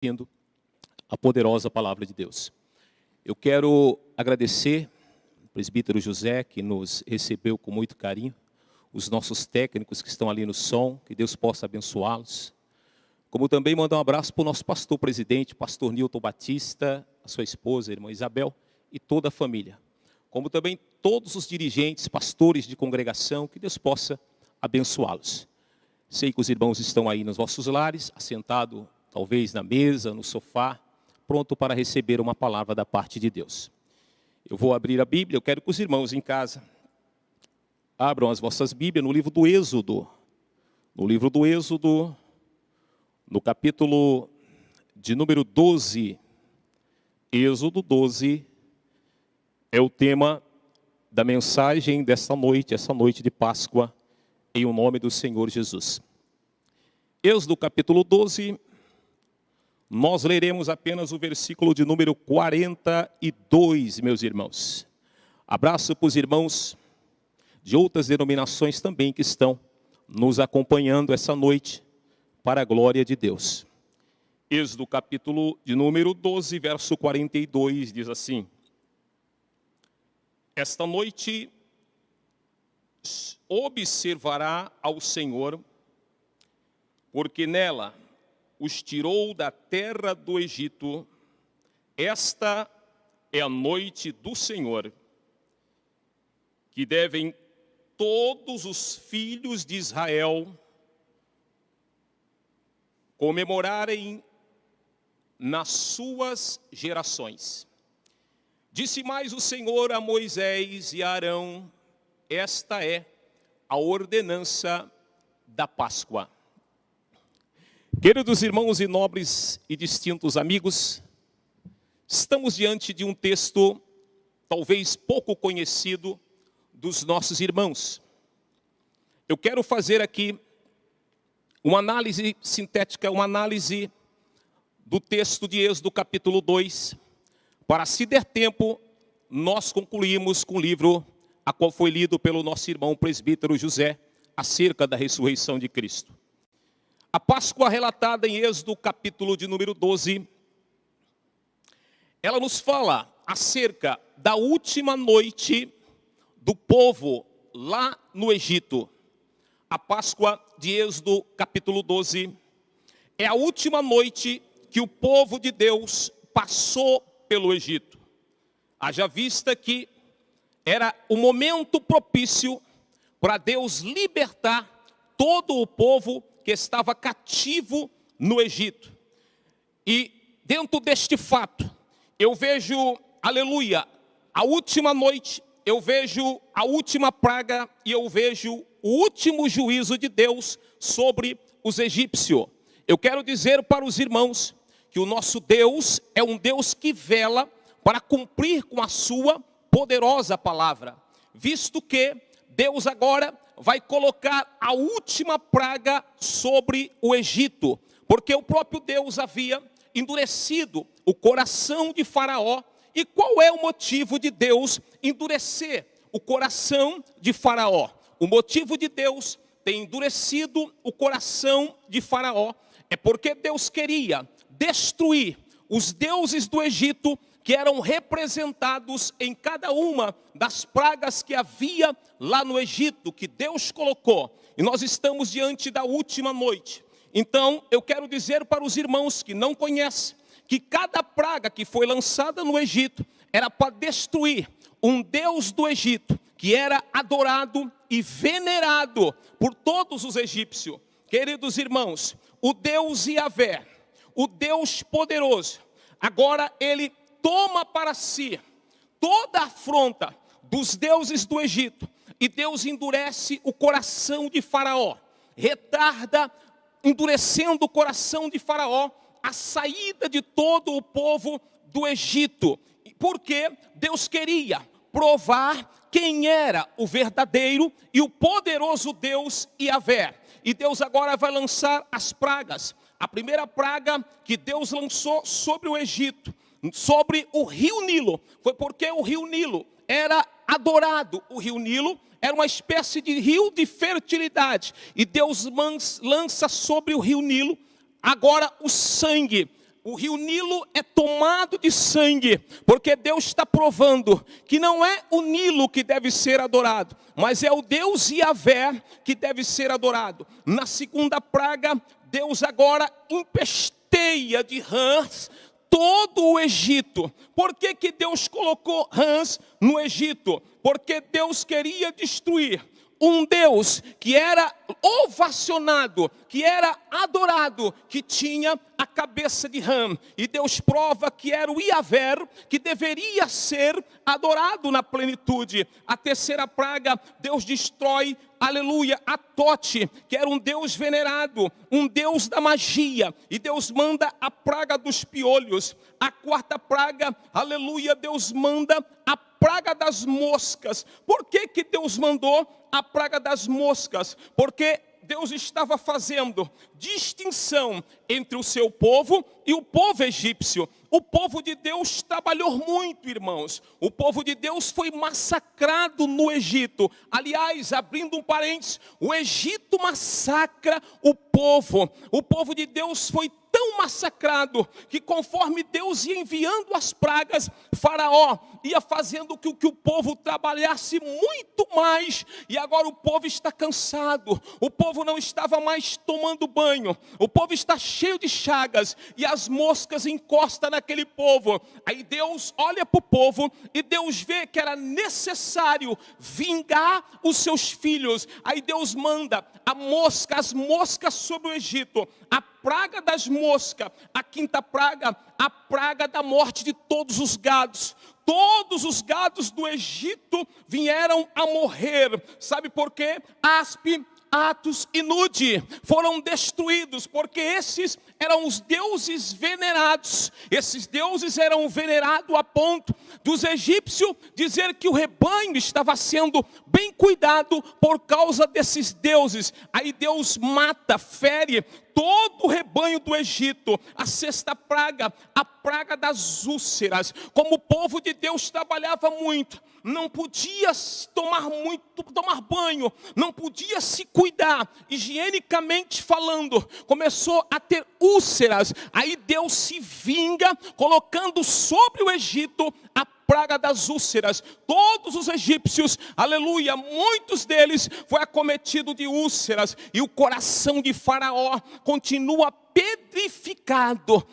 Tendo a poderosa palavra de Deus. Eu quero agradecer ao presbítero José, que nos recebeu com muito carinho, os nossos técnicos que estão ali no som, que Deus possa abençoá-los. Como também mandar um abraço para o nosso pastor presidente, pastor Nilton Batista, a sua esposa, a irmã Isabel, e toda a família. Como também todos os dirigentes, pastores de congregação, que Deus possa abençoá-los. Sei que os irmãos estão aí nos vossos lares, assentados talvez na mesa, no sofá, pronto para receber uma palavra da parte de Deus. Eu vou abrir a Bíblia, eu quero que os irmãos em casa abram as vossas Bíblias no livro do Êxodo. No livro do Êxodo, no capítulo de número 12. Êxodo 12 é o tema da mensagem desta noite, essa noite de Páscoa, em o nome do Senhor Jesus. Êxodo capítulo 12, nós leremos apenas o versículo de número 42, meus irmãos. Abraço para os irmãos de outras denominações também que estão nos acompanhando essa noite, para a glória de Deus. Êxodo capítulo de número 12, verso 42, diz assim: Esta noite observará ao Senhor, porque nela os tirou da terra do Egito. Esta é a noite do Senhor, que devem todos os filhos de Israel comemorarem nas suas gerações. Disse mais o Senhor a Moisés e a Arão: Esta é a ordenança da Páscoa. Queridos irmãos e nobres e distintos amigos, estamos diante de um texto talvez pouco conhecido dos nossos irmãos. Eu quero fazer aqui uma análise sintética, uma análise do texto de Êxodo capítulo 2, para, se der tempo, nós concluímos com o livro a qual foi lido pelo nosso irmão presbítero José, acerca da ressurreição de Cristo. A Páscoa relatada em Êxodo capítulo de número 12, ela nos fala acerca da última noite do povo lá no Egito. A Páscoa de Êxodo capítulo 12 é a última noite que o povo de Deus passou pelo Egito. Haja vista que era o momento propício para Deus libertar todo o povo que estava cativo no Egito. E dentro deste fato, eu vejo, aleluia, a última noite, eu vejo a última praga e eu vejo o último juízo de Deus sobre os egípcios. Eu quero dizer para os irmãos que o nosso Deus é um Deus que vela para cumprir com a sua poderosa palavra, visto que Deus agora vai colocar a última praga sobre o Egito, porque o próprio Deus havia endurecido o coração de Faraó. E qual é o motivo de Deus endurecer o coração de Faraó? O motivo de Deus ter endurecido o coração de Faraó é porque Deus queria destruir os deuses do Egito, que eram representados em cada uma das pragas que havia lá no Egito, que Deus colocou. E nós estamos diante da última noite. Então, eu quero dizer para os irmãos que não conhecem, que cada praga que foi lançada no Egito era para destruir um deus do Egito, que era adorado e venerado por todos os egípcios. Queridos irmãos, o Deus Yahvé, o Deus poderoso, agora ele toma para si toda a afronta dos deuses do Egito, e Deus endurece o coração de Faraó, retarda, endurecendo o coração de Faraó, a saída de todo o povo do Egito, porque Deus queria provar quem era o verdadeiro e o poderoso Deus Yahvé. E Deus agora vai lançar as pragas. A primeira praga que Deus lançou sobre o Egito, sobre o rio Nilo, foi porque o rio Nilo era adorado. O rio Nilo era uma espécie de rio de fertilidade, e Deus lança sobre o rio Nilo agora o sangue o rio Nilo é tomado de sangue, porque Deus está provando que não é o Nilo que deve ser adorado, mas é o Deus Yahvé que deve ser adorado. Na segunda praga, Deus agora empesteia de rãs todo o Egito. Por que que Deus colocou rãs no Egito? Porque Deus queria destruir um Deus que era ovacionado, que era adorado, que tinha a cabeça de rã. E Deus prova que era o Yahvé, que deveria ser adorado na plenitude. A terceira praga, Deus destrói, aleluia, Atote, que era um Deus venerado, um Deus da magia. E Deus manda a praga dos piolhos. A quarta praga, aleluia, Deus manda a praga das moscas. Por que que Deus mandou a praga das moscas? Porque Deus estava fazendo distinção entre o seu povo e o povo egípcio. O povo de Deus trabalhou muito, irmãos. O povo de Deus foi massacrado no Egito. Aliás, abrindo um parênteses, o Egito massacra o povo. O povo de Deus foi tão massacrado que conforme Deus ia enviando as pragas, Faraó ia fazendo que o povo trabalhasse muito mais. E agora o povo está cansado. O povo não estava mais tomando banho. O povo está cheio de chagas e as moscas encostam naquele povo. Aí Deus olha para o povo e Deus vê que era necessário vingar os seus filhos. Aí Deus manda as moscas sobre o Egito. A praga das moscas. A quinta praga, a praga da morte de todos os gados. Todos os gados do Egito vieram a morrer. Sabe por quê? Aspe, Atos e Nude foram destruídos, porque esses eram os deuses venerados. Esses deuses eram venerados a ponto dos egípcios dizer que o rebanho estava sendo bem cuidado por causa desses deuses. Aí Deus mata, fere todo o rebanho do Egito. A sexta praga, a praga das úlceras. Como o povo de Deus trabalhava muito, não podia tomar banho, não podia se cuidar, higienicamente falando, começou a ter úlceras. Aí Deus se vinga, colocando sobre o Egito a praga das úlceras. Todos os egípcios, aleluia, muitos deles foi acometido de úlceras. E o coração de Faraó continua pedrificado,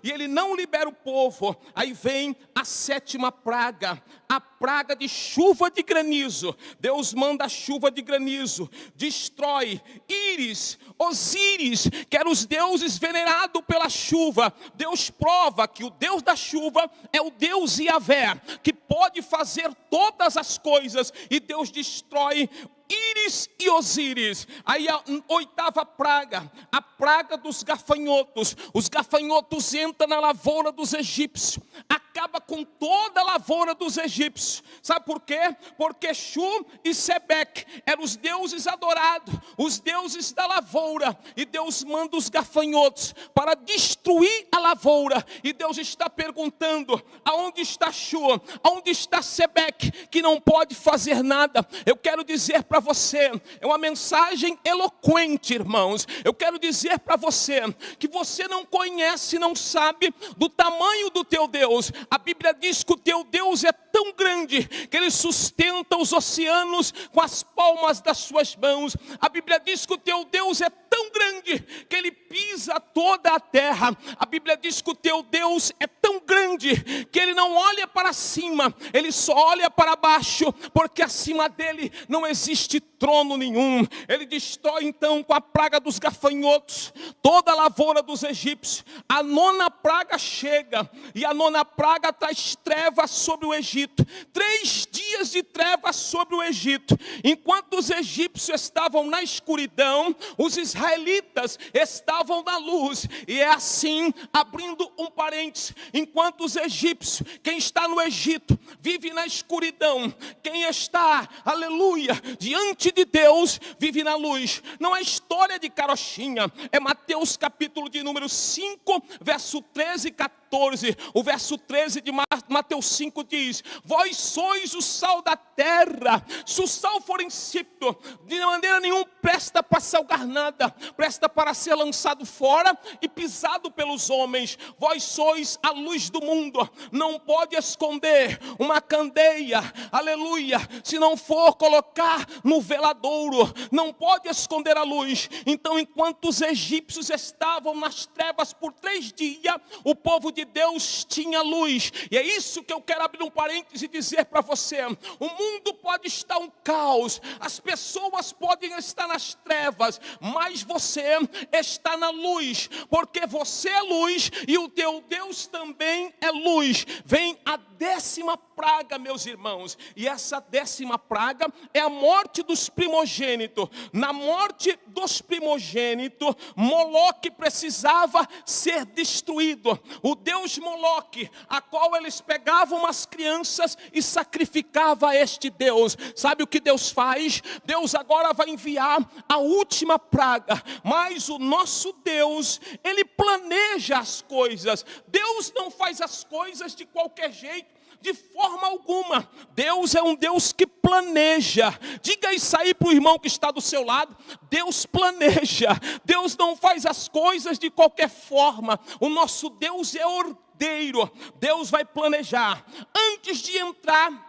e ele não libera o povo. Aí vem a sétima praga, a praga de chuva de granizo. Deus manda a chuva de granizo, destrói Íris, Osíris, que eram os deuses venerados pela chuva. Deus prova que o Deus da chuva é o Deus Yahvé, que pode fazer todas as coisas, e Deus destrói Íris e Osíris. Aí a oitava praga, a praga dos gafanhotos. Os gafanhotos entram na lavoura dos egípcios, acaba com toda a lavoura dos egípcios. Sabe por quê? Porque Shu e Sebec eram os deuses adorados, os deuses da lavoura. E Deus manda os gafanhotos para destruir a lavoura. E Deus está perguntando: aonde está Shu? Aonde está Sebec, que não pode fazer nada? Eu quero dizer para você, é uma mensagem eloquente, irmãos. Eu quero dizer para você que você não conhece, não sabe do tamanho do teu Deus. A Bíblia diz que o teu Deus é tão grande que ele sustenta os oceanos com as palmas das suas mãos. A Bíblia diz que o teu Deus é tão grande que ele pisa toda a terra. A Bíblia diz que o teu Deus é tão grande que ele não olha para cima, ele só olha para baixo, porque acima dele não existe trono nenhum. Ele destrói então com a praga dos gafanhotos toda a lavoura dos egípcios. A nona praga chega, e a nona praga traz trevas sobre o Egito. 3 dias de trevas sobre o Egito. Enquanto os egípcios estavam na escuridão, os israelitas estavam na luz. E é assim, abrindo um parênteses, enquanto os egípcios, quem está no Egito, vive na escuridão. Quem está, aleluia, diante de Deus, vive na luz. Não é história de carochinha, é Mateus capítulo de número 5, verso 13 e 14. 14, o verso 13 de Mateus 5 diz: vós sois o sal da terra. Se o sal for insípido, de maneira nenhuma presta para salgar nada, presta para ser lançado fora e pisado pelos homens. Vós sois a luz do mundo. Não pode esconder uma candeia, aleluia, se não for colocar no veladouro. Não pode esconder a luz. Então, enquanto os egípcios estavam nas trevas por 3 dias, o povo de Deus tinha luz. E é isso que eu quero abrir um parêntese e dizer para você: o mundo pode estar um caos, as pessoas podem estar nas trevas, mas você está na luz, porque você é luz e o teu Deus também é luz. Vem a 10ª praga, meus irmãos, e essa 10ª praga é a morte dos primogênitos. Na morte dos primogênitos, Moloque precisava ser destruído. O deus Moloque, a qual eles pegavam as crianças e sacrificavam a este deus. Sabe o que Deus faz? Deus agora vai enviar a última praga, mas o nosso Deus, Ele planeja as coisas. Deus não faz as coisas de qualquer jeito, de forma alguma. Deus é um Deus que planeja. Diga isso aí para o irmão que está do seu lado: Deus planeja. Deus não faz as coisas de qualquer forma. O nosso Deus é ordeiro. Deus vai planejar. Antes de entrar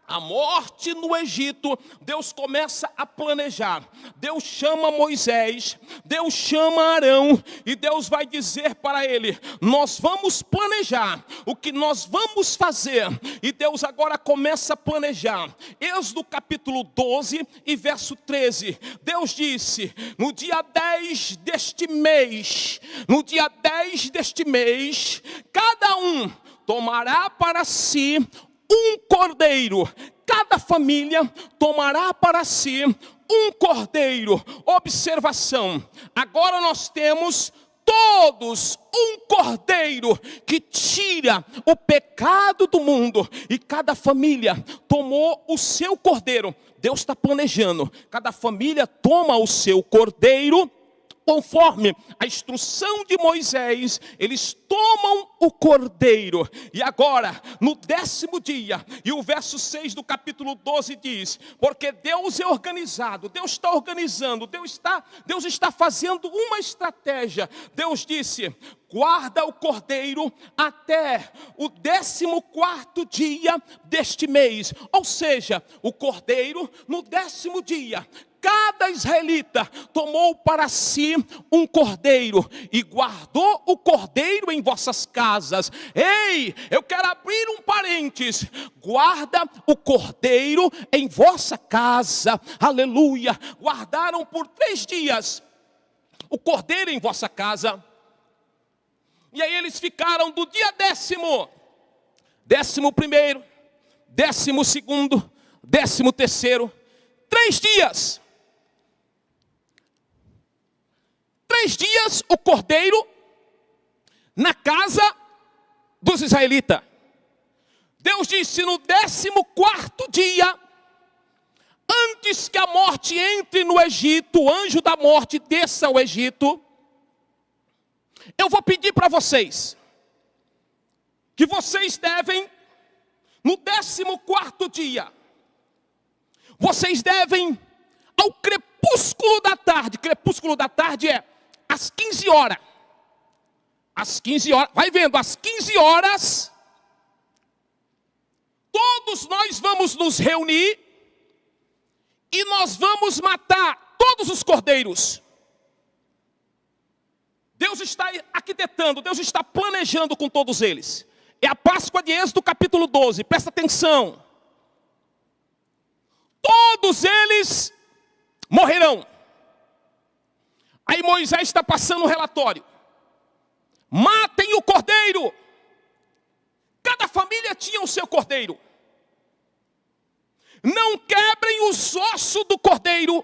a morte no Egito, Deus começa a planejar. Deus chama Moisés, Deus chama Arão, e Deus vai dizer para ele: nós vamos planejar o que nós vamos fazer. E Deus agora começa a planejar. Êxodo capítulo 12 e verso 13. Deus disse: no dia 10 deste mês, cada um tomará para si um cordeiro. Cada família tomará para si um cordeiro. Observação: agora nós temos todos um cordeiro que tira o pecado do mundo, e cada família tomou o seu cordeiro. Deus está planejando. Cada família toma o seu cordeiro. Conforme a instrução de Moisés, eles tomam o cordeiro. E agora, no 10º dia, e o verso 6 do capítulo 12 diz: porque Deus é organizado, Deus está organizando, Deus está fazendo uma estratégia. Deus disse: guarda o cordeiro até o 14º dia deste mês. Ou seja, o cordeiro no 10º dia. Cada israelita tomou para si um cordeiro e guardou o cordeiro em vossas casas. Ei, eu quero abrir um parênteses: guarda o cordeiro em vossa casa. Aleluia. Guardaram por 3 dias o cordeiro em vossa casa. E aí eles ficaram do dia 10º, 11º, 12º, 13º, 3 dias. 3 dias o cordeiro na casa dos israelitas. Deus disse: no 14º dia, antes que a morte entre no Egito, o anjo da morte desça ao Egito, eu vou pedir para vocês que vocês devem, no 14º dia, vocês devem, ao crepúsculo da tarde é às 15 horas. Às 15 horas, vai vendo, às 15 horas, todos nós vamos nos reunir e nós vamos matar todos os cordeiros. Deus está arquitetando, Deus está planejando com todos eles. É a Páscoa de Êxodo capítulo 12, presta atenção. Todos eles morrerão. Aí Moisés está passando o relatório: matem o cordeiro. Cada família tinha o seu cordeiro. Não quebrem os ossos do cordeiro.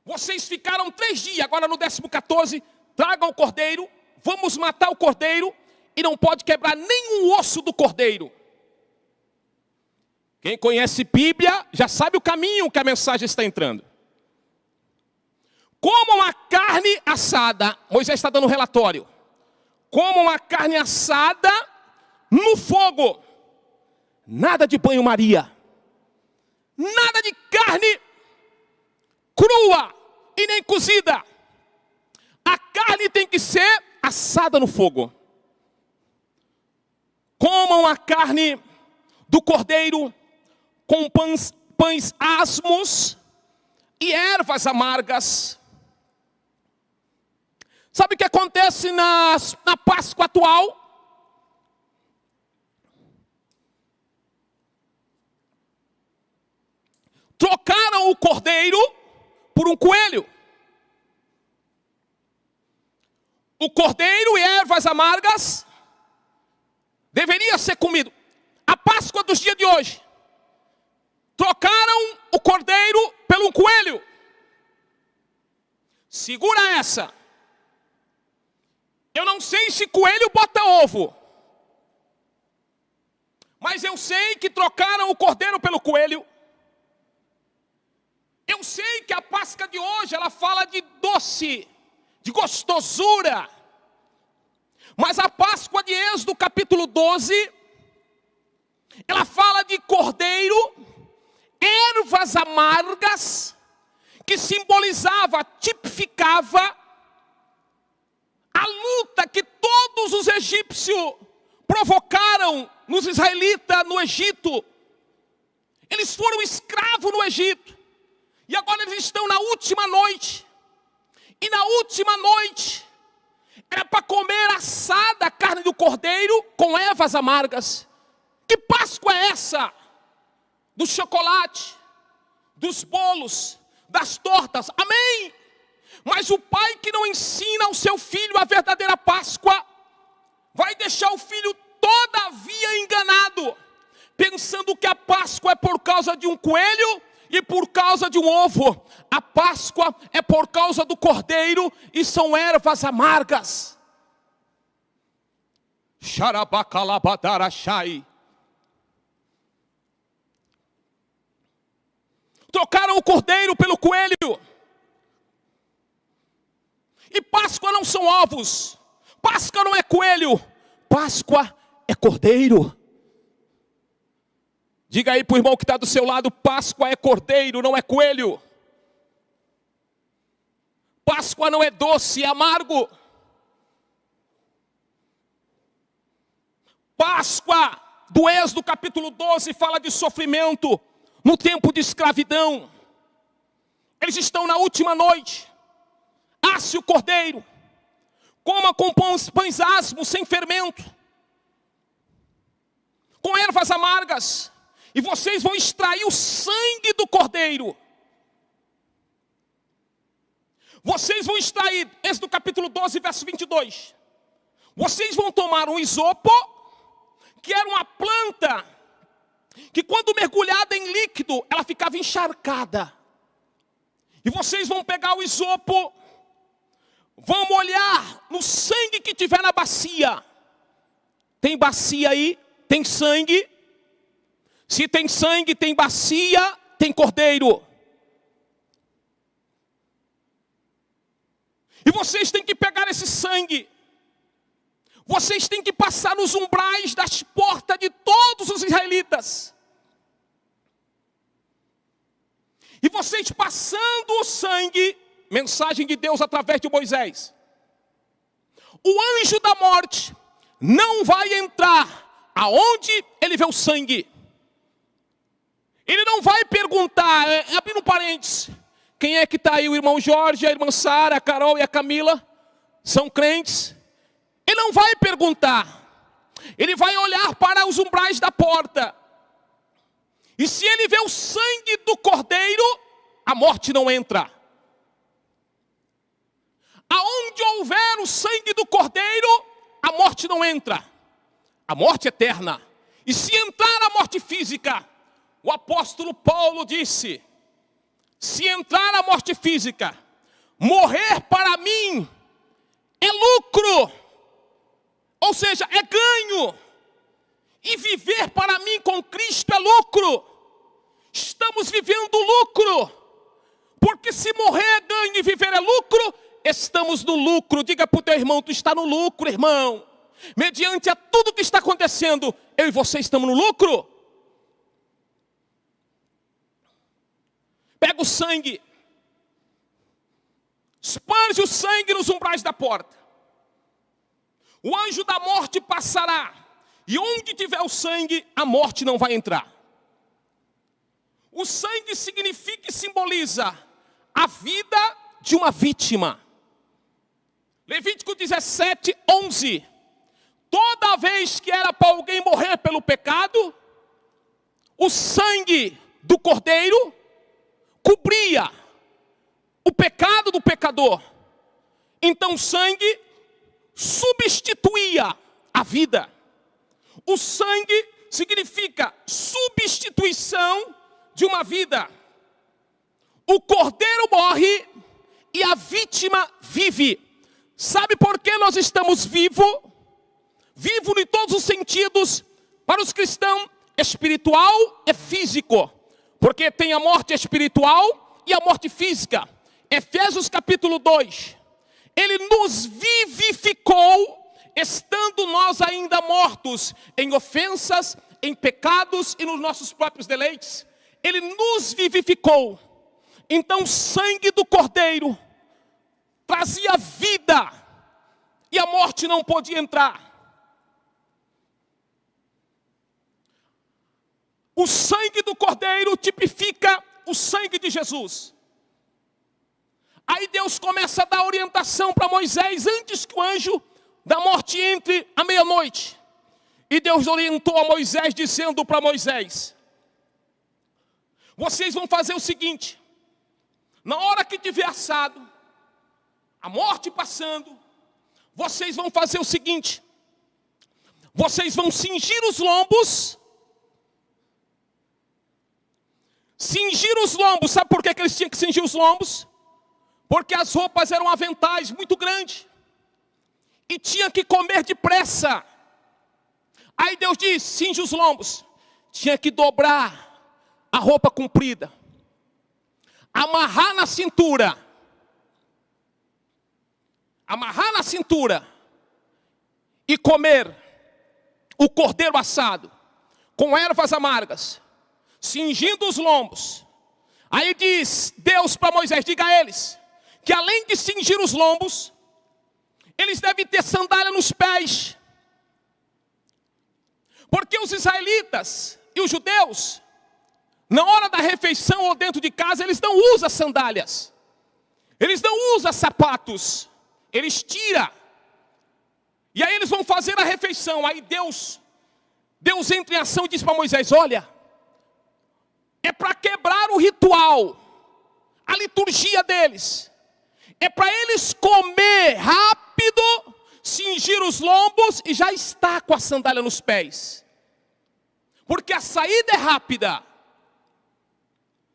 Vocês ficaram 3 dias, agora no 14º, tragam o cordeiro, vamos matar o cordeiro, e não pode quebrar nenhum osso do cordeiro. Quem conhece Bíblia já sabe o caminho que a mensagem está entrando. Como uma carne assada, Moisés está dando um relatório. comam a carne assada no fogo. Nada de banho-maria. Nada de carne crua e nem cozida. A carne tem que ser assada no fogo. Comam a carne do cordeiro com pães asmos e ervas amargas. Sabe o que acontece na Páscoa atual? Trocaram o cordeiro por um coelho. O cordeiro e ervas amargas deveria ser comido. A Páscoa dos dias de hoje, trocaram o cordeiro pelo coelho. Segura essa. Eu não sei se coelho bota ovo, mas eu sei que trocaram o cordeiro pelo coelho. Eu sei que a Páscoa de hoje, ela fala de doce, de gostosura. Mas a Páscoa de Êxodo, capítulo 12, ela fala de cordeiro, ervas amargas, que simbolizava, tipificava a luta que todos os egípcios provocaram nos israelitas no Egito. Eles foram escravos no Egito. E agora eles estão na última noite. E na última noite, era para comer assada a carne do cordeiro com ervas amargas. Que Páscoa é essa? Do chocolate, dos bolos, das tortas. Amém? Mas o pai que não ensina ao seu filho a verdadeira Páscoa, vai deixar o filho todavia enganado, pensando que a Páscoa é por causa de um coelho e por causa de um ovo. A Páscoa é por causa do cordeiro e são ervas amargas. Xarabacalabadarachai. Trocaram o cordeiro pelo coelho. E Páscoa não são ovos. Páscoa não é coelho. Páscoa é cordeiro. Diga aí para o irmão que está do seu lado: Páscoa é cordeiro, não é coelho. Páscoa não é doce, é amargo. Páscoa do Êxodo capítulo 12 fala de sofrimento no tempo de escravidão. Eles estão na última noite. Asse o cordeiro, coma com pães asmos sem fermento, com ervas amargas, e vocês vão extrair o sangue do cordeiro. Vocês vão extrair, Êxodo capítulo 12, verso 22. Vocês vão tomar um isopo, que era uma planta, que quando mergulhada em líquido, ela ficava encharcada. E vocês vão pegar o isopo, vão molhar no sangue que tiver na bacia. Tem bacia aí? Tem sangue? Se tem sangue, tem bacia, tem cordeiro. E vocês têm que pegar esse sangue. Vocês têm que passar nos umbrais das portas de todos os israelitas. E vocês passando o sangue, mensagem de Deus através de Moisés, o anjo da morte não vai entrar aonde ele vê o sangue. Ele não vai perguntar, abrindo parênteses, quem é que está aí? O irmão Jorge, a irmã Sara, a Carol e a Camila são crentes. Ele não vai perguntar. Ele vai olhar para os umbrais da porta. E se ele vê o sangue do cordeiro, a morte não entra. Aonde houver o sangue do cordeiro, a morte não entra. A morte eterna. E se entrar a morte física, o apóstolo Paulo disse: se entrar a morte física, morrer para mim é lucro. Ou seja, é ganho. E viver para mim com Cristo é lucro. Estamos vivendo lucro. Porque se morrer é ganho e viver é lucro, estamos no lucro. Diga para o teu irmão, tu está no lucro, irmão. Mediante a tudo que está acontecendo, eu e você estamos no lucro. Pega o sangue, esparge o sangue nos umbrais da porta. O anjo da morte passará, e onde tiver o sangue, a morte não vai entrar. O sangue significa e simboliza a vida de uma vítima. Levítico 17, 11. Toda vez que era para alguém morrer pelo pecado, o sangue do cordeiro cobria o pecado do pecador. Então o sangue substituía a vida. O sangue significa substituição de uma vida. O cordeiro morre e a vítima vive. Sabe por que nós estamos vivos? Vivo em todos os sentidos. Para os cristãos, espiritual e físico. Porque tem a morte espiritual e a morte física. Efésios capítulo 2. Ele nos vivificou, estando nós ainda mortos em ofensas, em pecados e nos nossos próprios deleites. Ele nos vivificou. Então o sangue do cordeiro trazia vida e a morte não podia entrar. O sangue do cordeiro tipifica o sangue de Jesus. Aí Deus começa a dar orientação para Moisés antes que o anjo da morte entre à meia-noite. E Deus orientou a Moisés dizendo para Moisés: vocês vão fazer o seguinte, na hora que tiver assado, a morte passando, vocês vão fazer o seguinte, vocês vão cingir os lombos. Cingir os lombos, sabe por que eles tinham que cingir os lombos? Porque as roupas eram aventais muito grandes. E tinha que comer depressa. Aí Deus diz, cinge os lombos. Tinha que dobrar a roupa comprida. Amarrar na cintura. Amarrar na cintura. E comer o cordeiro assado com ervas amargas. Cingindo os lombos. Aí diz Deus para Moisés, diga a eles, que além de cingir os lombos, eles devem ter sandália nos pés. Porque os israelitas e os judeus, na hora da refeição ou dentro de casa, eles não usam sandálias. Eles não usam sapatos. Eles tiram. E aí eles vão fazer a refeição. Aí Deus entra em ação e diz para Moisés, olha, é para quebrar o ritual, a liturgia deles. É para eles comer rápido, cingir os lombos e já está com a sandália nos pés. Porque a saída é rápida.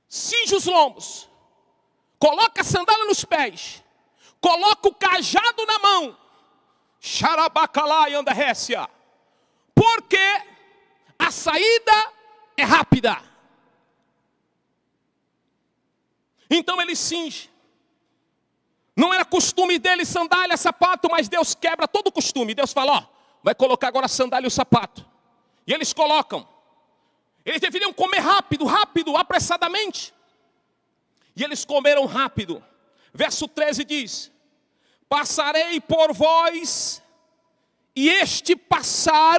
Cinge os lombos, coloca a sandália nos pés, coloca o cajado na mão. Xarabacalá e anda récia. Porque a saída é rápida. Então ele cinge. Não era costume dele sandália, sapato, mas Deus quebra todo o costume. Deus fala, ó, vai colocar agora a sandália e o sapato. E eles colocam. Eles deveriam comer rápido, apressadamente. E eles comeram rápido. Verso 13 diz, passarei por vós, e este passar,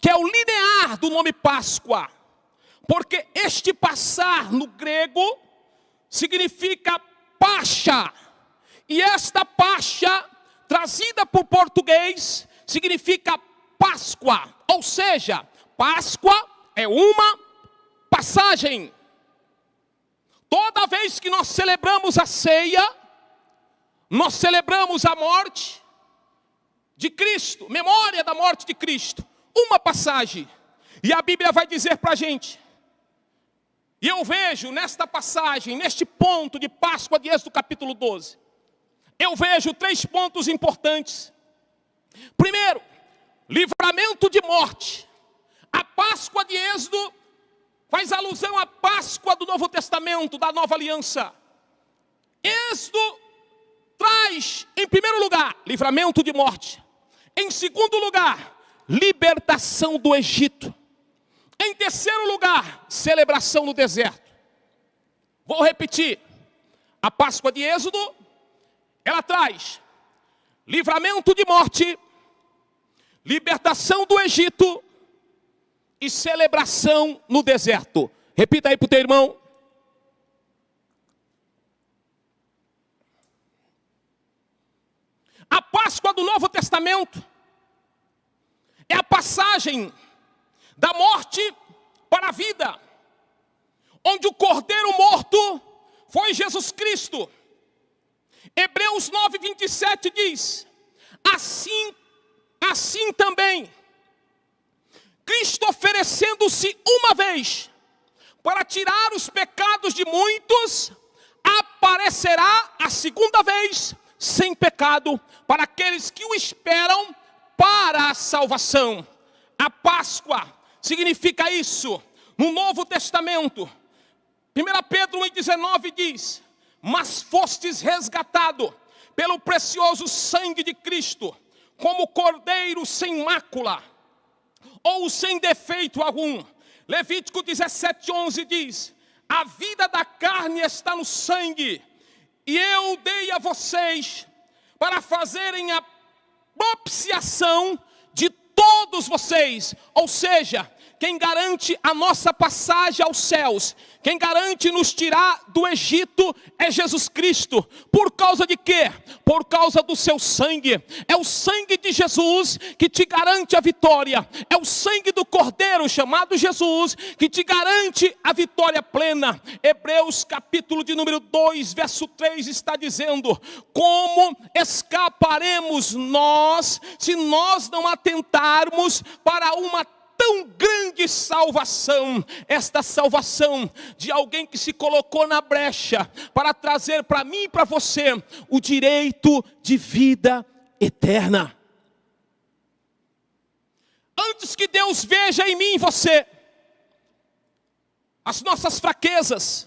que é o linear do nome Páscoa. Porque este passar no grego significa pacha. E esta pacha, trazida por português, significa Páscoa. Ou seja, Páscoa é uma passagem. Toda vez que nós celebramos a ceia, nós celebramos a morte de Cristo, memória da morte de Cristo. Uma passagem. E a Bíblia vai dizer para a gente, e eu vejo nesta passagem, neste ponto de Páscoa de Êxodo capítulo 12, eu vejo 3 pontos importantes. Primeiro, livramento de morte. A Páscoa de Êxodo faz alusão à Páscoa do Novo Testamento, da Nova Aliança. Êxodo traz, em primeiro lugar, livramento de morte. Em segundo lugar, libertação do Egito. Em terceiro lugar, celebração no deserto. Vou repetir. A Páscoa de Êxodo, ela traz livramento de morte, libertação do Egito e celebração no deserto. Repita aí para o teu irmão. A Páscoa do Novo Testamento é a passagem da morte para a vida, onde o cordeiro morto foi Jesus Cristo. Hebreus 9:27 diz: assim também, Cristo oferecendo-se uma vez para tirar os pecados de muitos, aparecerá a segunda vez sem pecado para aqueles que o esperam para a salvação. A Páscoa significa isso. No Novo Testamento, 1 Pedro 1,19 diz: mas fostes resgatado pelo precioso sangue de Cristo, como cordeiro sem mácula, ou sem defeito algum. Levítico 17:11 diz: a vida da carne está no sangue, e eu dei a vocês para fazerem a propiciação de todos vocês. Ou seja, quem garante a nossa passagem aos céus, quem garante nos tirar do Egito é Jesus Cristo. Por causa de quê? Por causa do seu sangue. É o sangue de Jesus que te garante a vitória. É o sangue do Cordeiro chamado Jesus que te garante a vitória plena. Hebreus capítulo de número 2, verso 3 está dizendo: como escaparemos nós se nós não atentarmos para uma tão grande salvação, esta salvação de alguém que se colocou na brecha para trazer para mim e para você o direito de vida eterna. Antes que Deus veja em mim e você as nossas fraquezas,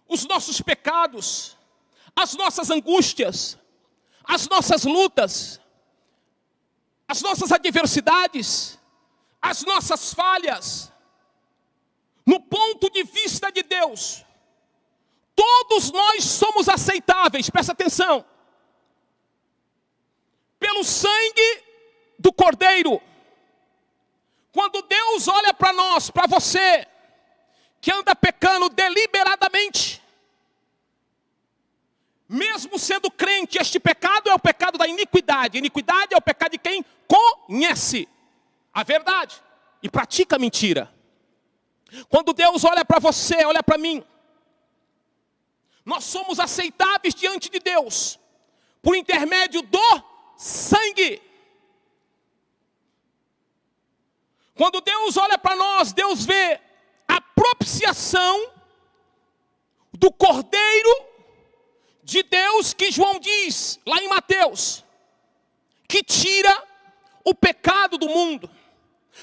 os nossos pecados, as nossas angústias, as nossas lutas, as nossas adversidades, as nossas falhas, no ponto de vista de Deus, todos nós somos aceitáveis, presta atenção, pelo sangue do Cordeiro. Quando Deus olha para nós, para você, que anda pecando deliberadamente, mesmo sendo crente, este pecado é o pecado da iniquidade. Iniquidade é o pecado de quem conhece a verdade e pratica a mentira. Quando Deus olha para você, olha para mim, nós somos aceitáveis diante de Deus por intermédio do sangue. Quando Deus olha para nós, Deus vê a propiciação do Cordeiro de Deus, que João diz lá em Mateus, que tira o pecado do mundo.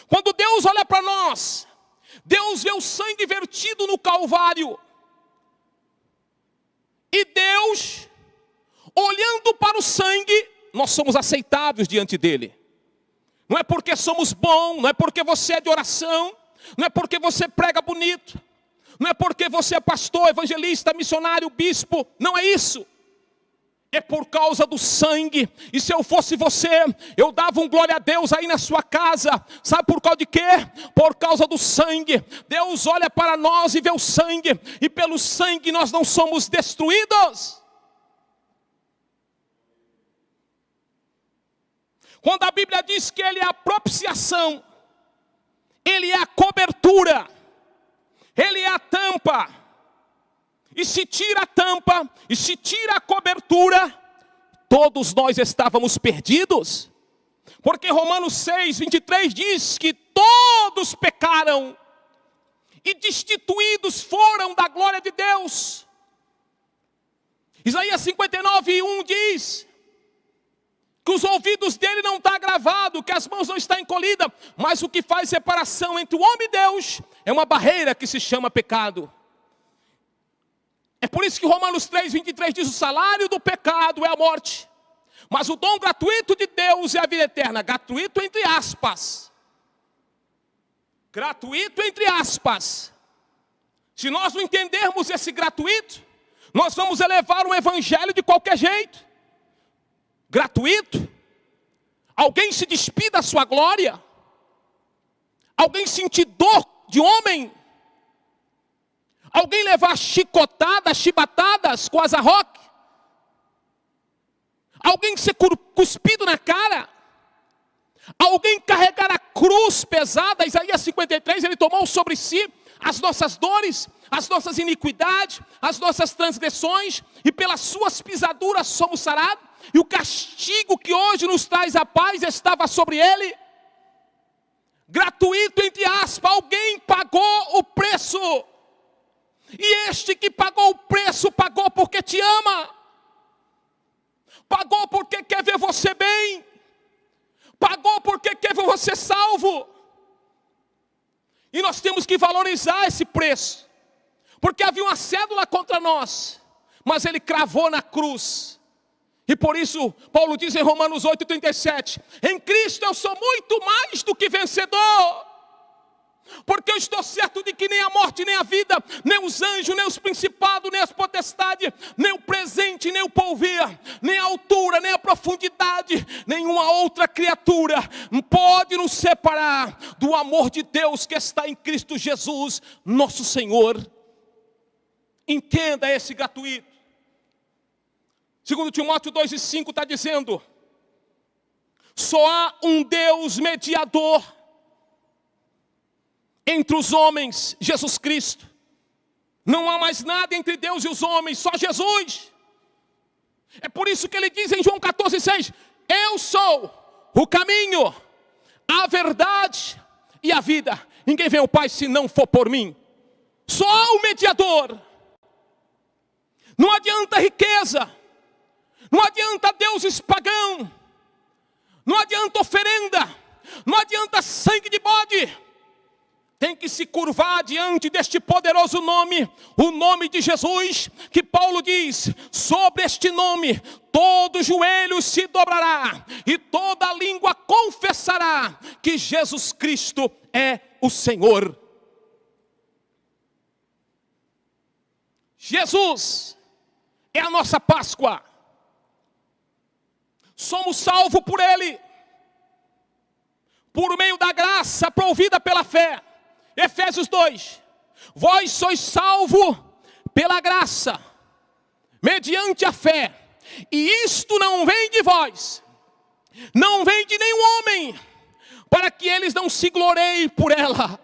Quando Deus olha para nós, Deus vê o sangue vertido no Calvário. E Deus, olhando para o sangue, nós somos aceitáveis diante dele. Não é porque somos bons, não é porque você é de oração, não é porque você prega bonito, não é porque você é pastor, evangelista, missionário, bispo, não é isso. É por causa do sangue. E se eu fosse você, eu dava um glória a Deus aí na sua casa. Sabe por causa de quê? Por causa do sangue. Deus olha para nós e vê o sangue, e pelo sangue nós não somos destruídos. Quando a Bíblia diz que Ele é a propiciação, Ele é a cobertura, Ele é a tampa. E se tira a tampa, e se tira a cobertura, todos nós estávamos perdidos. Porque Romanos 6:23 diz que todos pecaram e destituídos foram da glória de Deus. Isaías 59:1 diz que os ouvidos dele não estão agravados, que as mãos não estão encolhidas, mas o que faz separação entre o homem e Deus é uma barreira que se chama pecado. É por isso que Romanos 3:23 diz: o salário do pecado é a morte, mas o dom gratuito de Deus é a vida eterna. Gratuito entre aspas. Gratuito entre aspas. Se nós não entendermos esse gratuito, nós vamos elevar o evangelho de qualquer jeito. Gratuito. Alguém se despir da sua glória? Alguém sentir dor de homem? Alguém levar chicotadas, chibatadas com asa roque? Alguém ser cuspido na cara? Alguém carregar a cruz pesada? Isaías 53, ele tomou sobre si as nossas dores, as nossas iniquidades, as nossas transgressões, e pelas suas pisaduras somos sarados. E o castigo que hoje nos traz a paz estava sobre ele. Gratuito entre aspas, alguém pagou o preço. E este que pagou o preço, pagou porque te ama. Pagou porque quer ver você bem. Pagou porque quer ver você salvo. E nós temos que valorizar esse preço. Porque havia uma cédula contra nós, mas ele cravou na cruz. E por isso, Paulo diz em Romanos 8:37, em Cristo eu sou muito mais do que vencedor. Porque eu estou certo de que nem a morte, nem a vida, nem os anjos, nem os principados, nem as potestades, nem o presente, nem o porvir, nem a altura, nem a profundidade, nenhuma outra criatura pode nos separar do amor de Deus que está em Cristo Jesus, nosso Senhor. Entenda esse gratuito. 2 Timóteo 2:5 está dizendo: só há um Deus mediador entre os homens, Jesus Cristo. Não há mais nada entre Deus e os homens, só Jesus. É por isso que ele diz em João 14:6, eu sou o caminho, a verdade e a vida. Ninguém vê o Pai se não for por mim. Só há o mediador. Não adianta riqueza. Não adianta deuses pagãos, não adianta oferenda, não adianta sangue de bode. Tem que se curvar diante deste poderoso nome, o nome de Jesus, que Paulo diz, sobre este nome, todo joelho se dobrará, e toda língua confessará, que Jesus Cristo é o Senhor. Jesus é a nossa Páscoa. Somos salvos por Ele, por meio da graça provida pela fé. Efésios 2, vós sois salvos pela graça, mediante a fé, e isto não vem de vós, não vem de nenhum homem, para que eles não se gloriem por ela.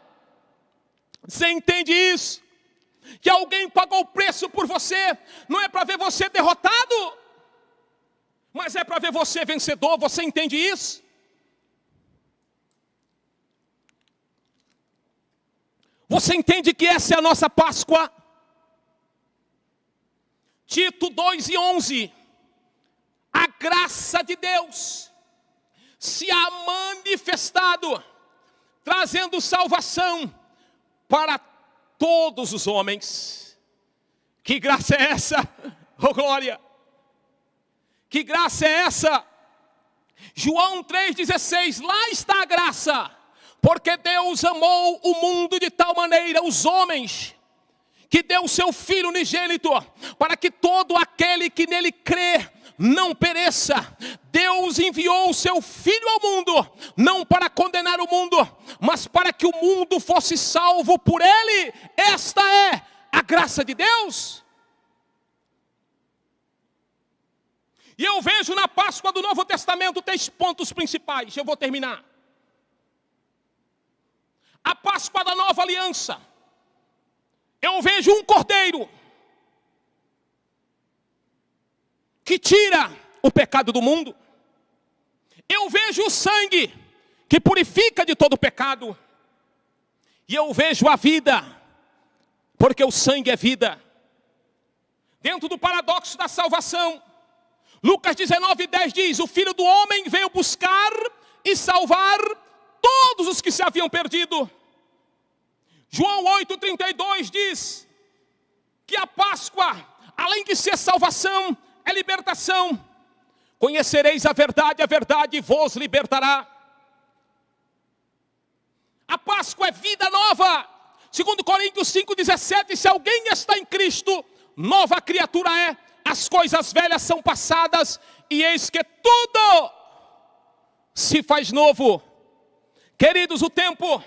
Você entende isso? Que alguém pagou o preço por você, não é para ver você derrotado, mas é para ver você vencedor. Você entende isso? Você entende que essa é a nossa Páscoa? Tito 2:11. A graça de Deus se há manifestado, trazendo salvação para todos os homens. Que graça é essa? Oh glória! Que graça é essa? João 3,16, lá está a graça. Porque Deus amou o mundo de tal maneira, os homens, que deu o seu Filho unigênito, para que todo aquele que nele crê não pereça. Deus enviou o seu Filho ao mundo, não para condenar o mundo, mas para que o mundo fosse salvo por ele. Esta é a graça de Deus. E eu vejo na Páscoa do Novo Testamento 3 pontos principais. Eu vou terminar. A Páscoa da Nova Aliança. Eu vejo um cordeiro que tira o pecado do mundo. Eu vejo o sangue que purifica de todo o pecado. E eu vejo a vida, porque o sangue é vida. Dentro do paradoxo da salvação, Lucas 19:10 diz, o Filho do Homem veio buscar e salvar todos os que se haviam perdido. João 8:32 diz que a Páscoa, além de ser salvação, é libertação. Conhecereis a verdade vos libertará. A Páscoa é vida nova. 2 Coríntios 5,17, se alguém está em Cristo, nova criatura é. As coisas velhas são passadas, e eis que tudo se faz novo. Queridos, o tempo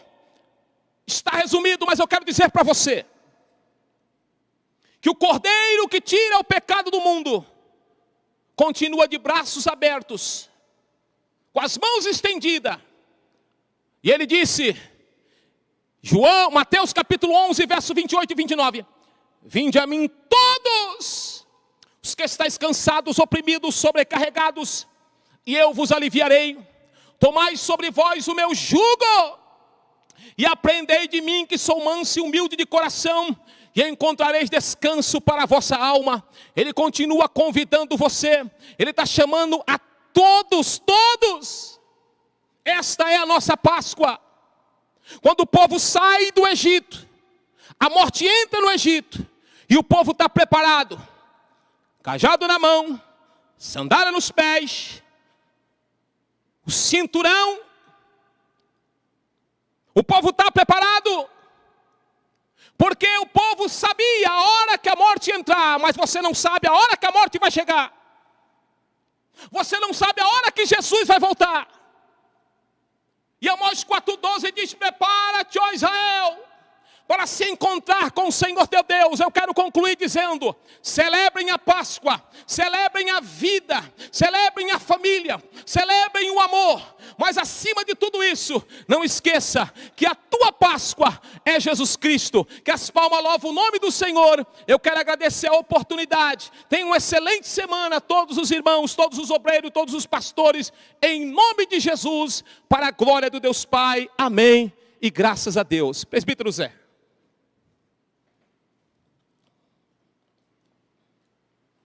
está resumido, mas eu quero dizer para você, que o Cordeiro que tira o pecado do mundo, continua de braços abertos, com as mãos estendidas. E ele disse, Mateus capítulo 11, verso 28 e 29. Vinde a mim todos os que estáis cansados, oprimidos, sobrecarregados, e eu vos aliviarei. Tomai sobre vós o meu jugo, e aprendei de mim, que sou manso e humilde de coração, e encontrareis descanso para a vossa alma. Ele continua convidando você, ele está chamando a todos. Esta é a nossa Páscoa. Quando o povo sai do Egito, a morte entra no Egito, e o povo está preparado, cajado na mão, sandália nos pés, o cinturão. O povo está preparado, porque o povo sabia a hora que a morte ia entrar, mas você não sabe a hora que a morte vai chegar. Você não sabe a hora que Jesus vai voltar. E Amós 4,12 diz, prepara-te, ó Israel, para se encontrar com o Senhor teu Deus. Eu quero concluir dizendo, celebrem a Páscoa, celebrem a vida, celebrem a família, celebrem o amor. Mas acima de tudo isso, não esqueça que a tua Páscoa é Jesus Cristo. Que as palmas louvam o nome do Senhor. Eu quero agradecer a oportunidade. Tenha uma excelente semana, todos os irmãos, todos os obreiros, todos os pastores, em nome de Jesus, para a glória do Deus Pai. Amém. E graças a Deus. Presbítero Zé.